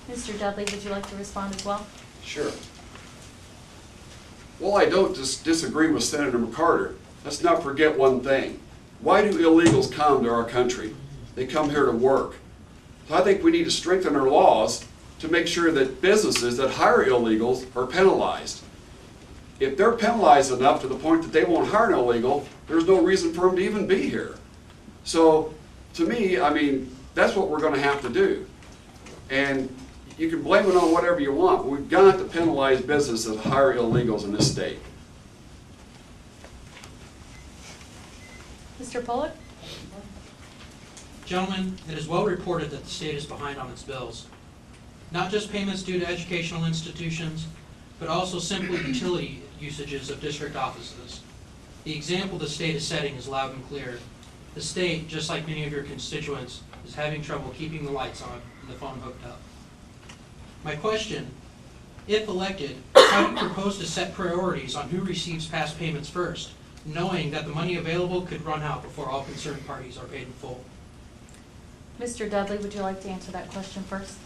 Mr. Dudley, would you like to respond as well? Sure. Well, I don't disagree with Senator McCarter. Let's not forget one thing. Why do illegals come to our country? They come here to work. So I think we need to strengthen our laws to make sure that businesses that hire illegals are penalized. If they're penalized enough to the point that they won't hire an illegal, there's no reason for them to even be here. So, to me, I mean, that's what we're going to have to do. And you can blame it on whatever you want, but we've got to penalize businesses that hire illegals in this state. Mr. Pollock? Gentlemen, it is well reported that the state is behind on its bills. Not just payments due to educational institutions, but also simple utility usages of district offices. The example the state is setting is loud and clear. The state, just like many of your constituents, is having trouble keeping the lights on and the phone hooked up. My question, if elected, how do you propose to set priorities on who receives past payments first, knowing that the money available could run out before all concerned parties are paid in full? Mr. Dudley, would you like to answer that question first?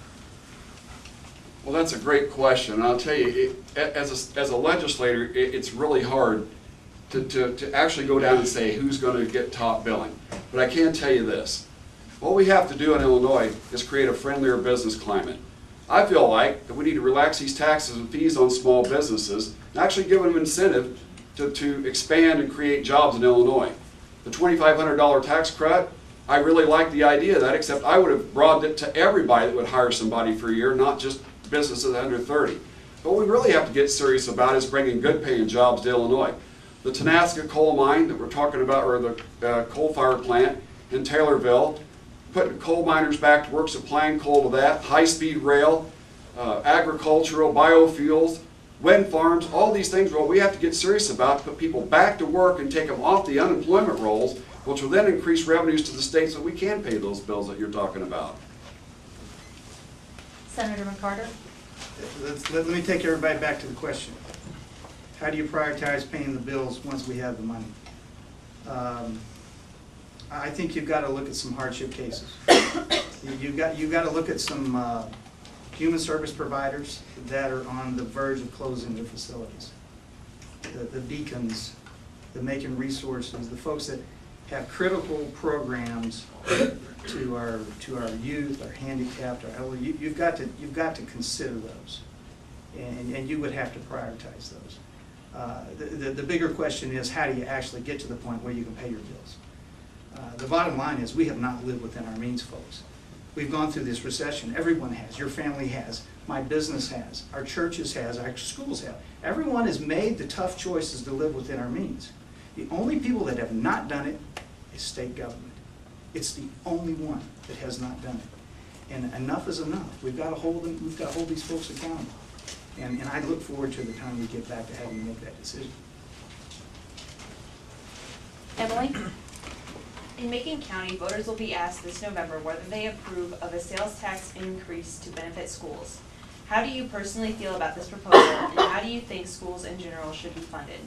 Well, that's a great question. I'll tell you, as a legislator, it's really hard to actually go down and say who's going to get top billing. But I can tell you this. What we have to do in Illinois is create a friendlier business climate. I feel like that we need to relax these taxes and fees on small businesses and actually give them incentive to expand and create jobs in Illinois. The $2,500 tax credit, I really like the idea of that, except I would have broadened it to everybody that would hire somebody for a year, not just businesses under 30. But what we really have to get serious about is bringing good paying jobs to Illinois. The Tenaska coal mine that we're talking about, or the coal-fired plant in Taylorville, putting coal miners back to work, supplying coal to that, high-speed rail, agricultural, biofuels, wind farms, all these things, well, we have to get serious about to put people back to work and take them off the unemployment rolls, which will then increase revenues to the state so we can pay those bills that you're talking about. Senator McCarter? Let me take everybody back to the question. How do you prioritize paying the bills once we have the money? I think you've got to look at some hardship cases. You've got to look at some human service providers that are on the verge of closing their facilities. The beacons, the Macon Resources, the folks that have critical programs to our youth, our handicapped, our elderly. You've got to consider those, and you would have to prioritize those. The bigger question is, how do you actually get to the point where you can pay your bills? The bottom line is, we have not lived within our means, folks. We've gone through this recession. Everyone has. Your family has. My business has. Our churches has. Our schools have. Everyone has made the tough choices to live within our means. The only people that have not done it is state government. It's the only one that has not done it. And enough is enough. We've got to hold them. We've got to hold these folks accountable. And I look forward to the time we get back to having to make that decision. Emily? In Macon County, voters will be asked this November whether they approve of a sales tax increase to benefit schools. How do you personally feel about this proposal, and how do you think schools in general should be funded?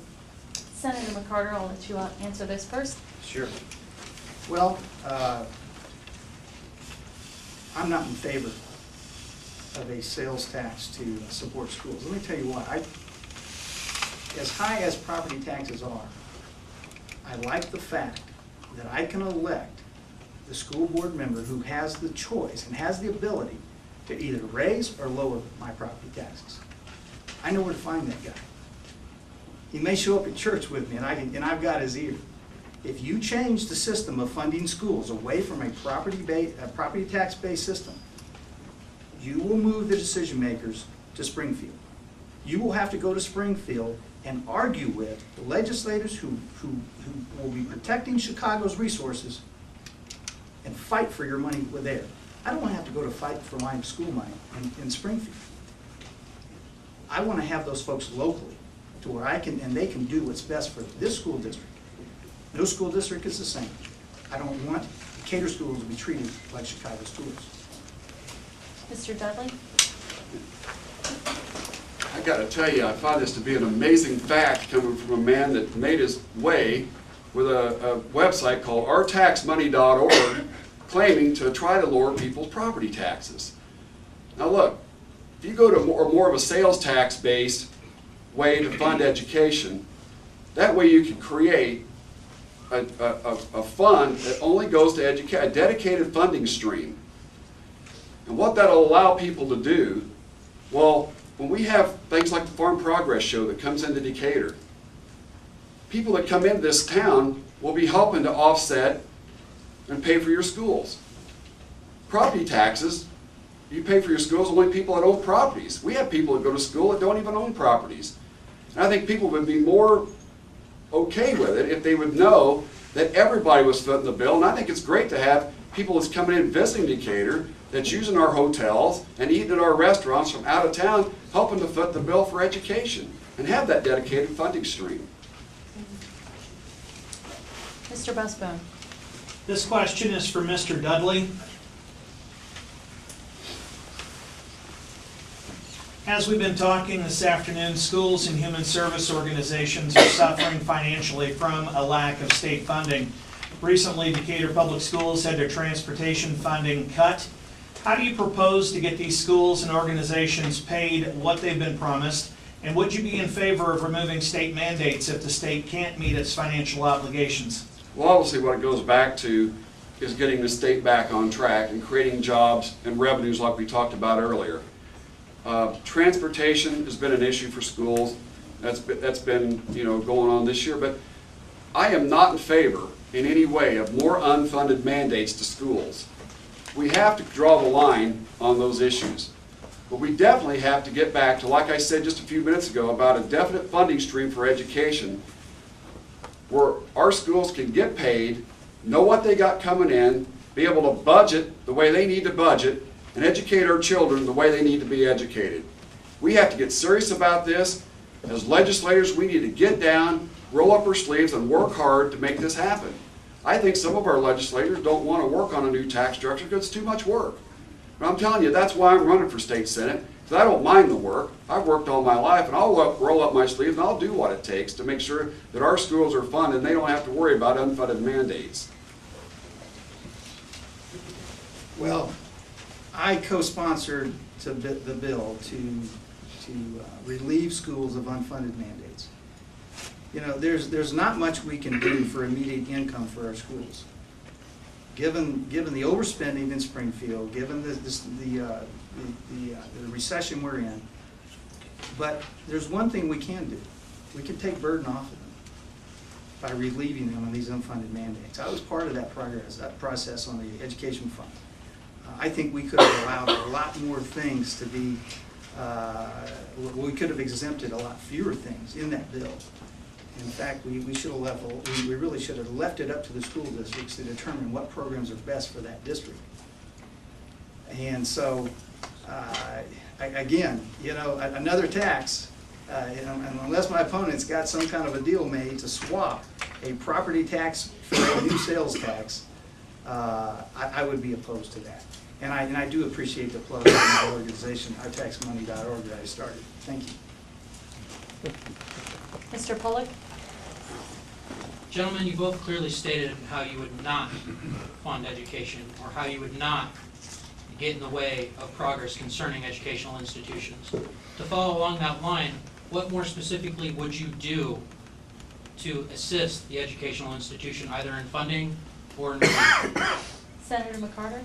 Senator McCarter, I'll let you answer this first. Sure. Well, I'm not in favor of a sales tax to support schools. Let me tell you why. As high as property taxes are, I like the fact that I can elect the school board member who has the choice and has the ability to either raise or lower my property taxes. I know where to find that guy. He may show up at church with me, and I've got his ear. If you change the system of funding schools away from a property tax-based system, you will move the decision makers to Springfield. You will have to go to Springfield and argue with the legislators who will be protecting Chicago's resources and fight for your money there. I don't want to have to go to fight for my school money in Springfield. I want to have those folks locally to where I can, and they can do what's best for this school district. No school district is the same. I don't want Decatur schools to be treated like Chicago schools. Mr. Dudley? I got to tell you, I find this to be an amazing fact coming from a man that made his way with a website called ourtaxmoney.org claiming to try to lower people's property taxes. Now look, you go to more of a sales tax based way to fund education, that way you can create a fund that only goes to educate, a dedicated funding stream. And what that'll allow people to do, well, when we have things like the Farm Progress Show that comes into Decatur, people that come into this town will be helping to offset and pay for your schools. Property taxes, you pay for your schools, only people that own properties. We have people that go to school that don't even own properties. And I think people would be more okay with it if they would know that everybody was footing the bill. And I think it's great to have people that's coming in visiting Decatur, that's using our hotels and eating at our restaurants from out of town, helping to foot the bill for education and have that dedicated funding stream. Mr. Busbone. This question is for Mr. Dudley. As we've been talking this afternoon, schools and human service organizations are suffering financially from a lack of state funding. Recently, Decatur Public Schools had their transportation funding cut. How do you propose to get these schools and organizations paid what they've been promised? And would you be in favor of removing state mandates if the state can't meet its financial obligations? Well, obviously what it goes back to is getting the state back on track and creating jobs and revenues like we talked about earlier. Transportation has been an issue for schools. That's been going on this year, but I am not in favor in any way of more unfunded mandates to schools. We have to draw the line on those issues. But we definitely have to get back to, like I said just a few minutes ago, about a definite funding stream for education where our schools can get paid, know what they got coming in, be able to budget the way they need to budget, and educate our children the way they need to be educated. We have to get serious about this. As legislators, we need to get down, roll up our sleeves, and work hard to make this happen. I think some of our legislators don't want to work on a new tax structure because it's too much work. But I'm telling you, that's why I'm running for state senate, because I don't mind the work. I've worked all my life, and I'll roll up my sleeves, and I'll do what it takes to make sure that our schools are funded and they don't have to worry about unfunded mandates. Well, I co-sponsored the bill to relieve schools of unfunded mandates. There's not much we can do for immediate income for our schools. Given the overspending in Springfield, given the recession we're in, but there's one thing we can do. We can take burden off of them by relieving them of these unfunded mandates. I was part of that process on the education fund. I think we could have allowed a lot more things to be, we could have exempted a lot fewer things in that bill. In fact, we really should have left it up to the school districts to determine what programs are best for that district. And so, again, another tax, and unless my opponent's got some kind of a deal made to swap a property tax for a new sales tax, I would be opposed to that. And I do appreciate the plug in my organization, ourtaxmoney.org, that I started. Thank you. Mr. Bullock? Gentlemen, you both clearly stated how you would not fund education, or how you would not get in the way of progress concerning educational institutions. To follow along that line, what more specifically would you do to assist the educational institution, either in funding or in money? Senator McCarter?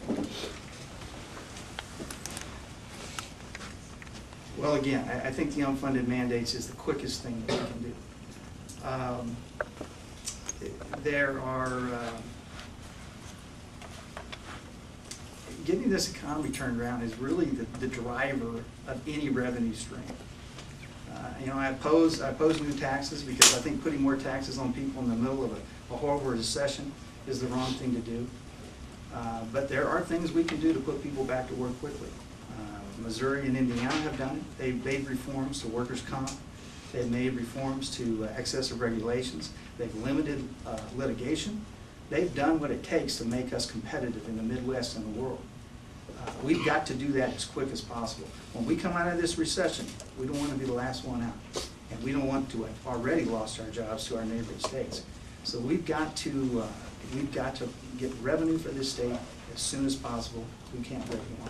Well, again, I think the unfunded mandates is the quickest thing that we can do. Getting this economy turned around is really the driver of any revenue stream. I oppose new taxes because I think putting more taxes on people in the middle of a horrible recession is the wrong thing to do. But there are things we can do to put people back to work quickly. Missouri and Indiana have done it. They've made reforms to workers' comp. They've made reforms to excessive regulations. They've limited litigation. They've done what it takes to make us competitive in the Midwest and the world. We've got to do that as quick as possible. When we come out of this recession, we don't want to be the last one out. And we don't want to have already lost our jobs to our neighboring states. So we've got to get revenue for this state as soon as possible. We can't wait long.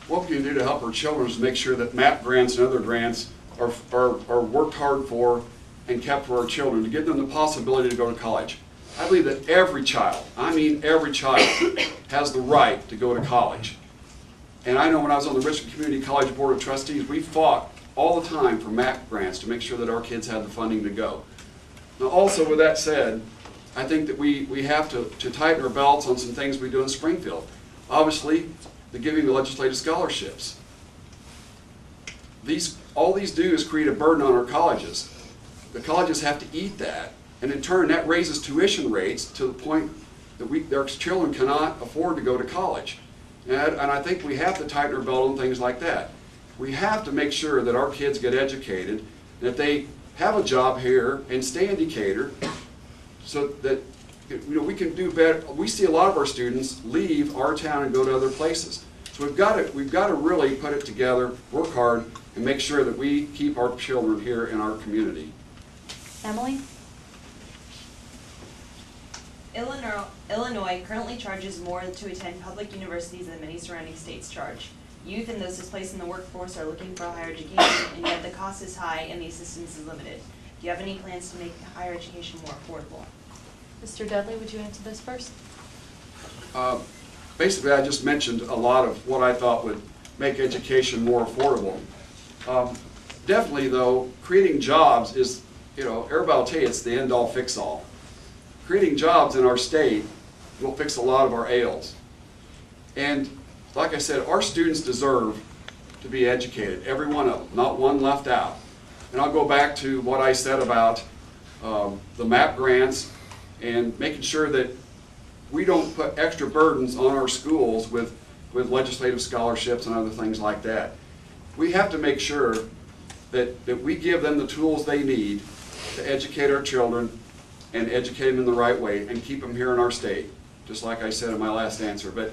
what we can do to help our children is make sure that MAP grants and other grants are worked hard for and kept for our children, to give them the possibility to go to college. I believe that every child, I mean every child, has the right to go to college. And I know when I was on the Richmond Community College Board of Trustees, we fought all the time for MAP grants to make sure that our kids had the funding to go. Now also, with that said, I think that we have to tighten our belts on some things we do in Springfield. Obviously, the giving of legislative scholarships. All these do is create a burden on our colleges. The colleges have to eat that, and in turn that raises tuition rates to the point that their children cannot afford to go to college. And I think we have to tighten our belt on things like that. We have to make sure that our kids get educated, that they have a job here and stay in Decatur, so that we can do better. We see a lot of our students leave our town and go to other places. So we've got to really put it together, work hard, and make sure that we keep our children here in our community. Emily? Illinois currently charges more to attend public universities than many surrounding states charge. Youth and those displaced in the workforce are looking for a higher education, and yet the cost is high and the assistance is limited. Do you have any plans to make higher education more affordable? Mr. Dudley, would you answer this first? Basically, I just mentioned a lot of what I thought would make education more affordable. Definitely, though, creating jobs is, everybody will tell you it's the end-all, fix-all. Creating jobs in our state will fix a lot of our ails. And like I said, our students deserve to be educated, every one of them, not one left out. And I'll go back to what I said about the MAP grants and making sure that we don't put extra burdens on our schools with legislative scholarships and other things like that. We have to make sure that we give them the tools they need to educate our children and educate them in the right way and keep them here in our state, just like I said in my last answer. But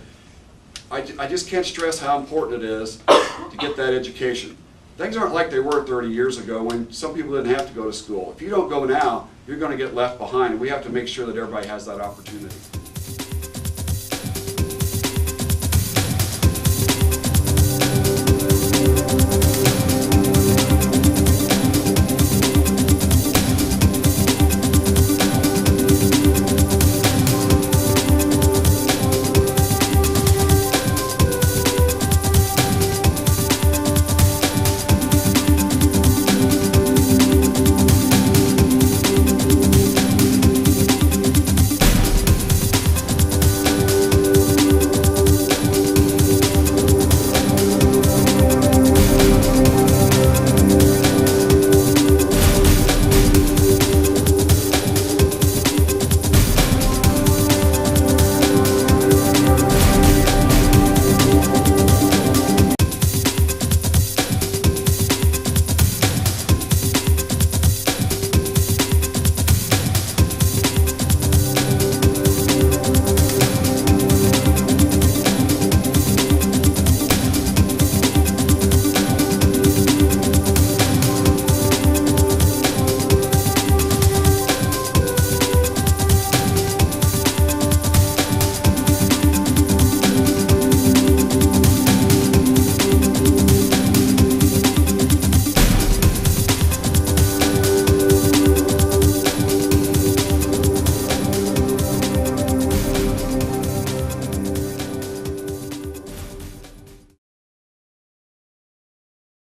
I just can't stress how important it is to get that education. Things aren't like they were 30 years ago when some people didn't have to go to school. If you don't go now, you're going to get left behind, and we have to make sure that everybody has that opportunity.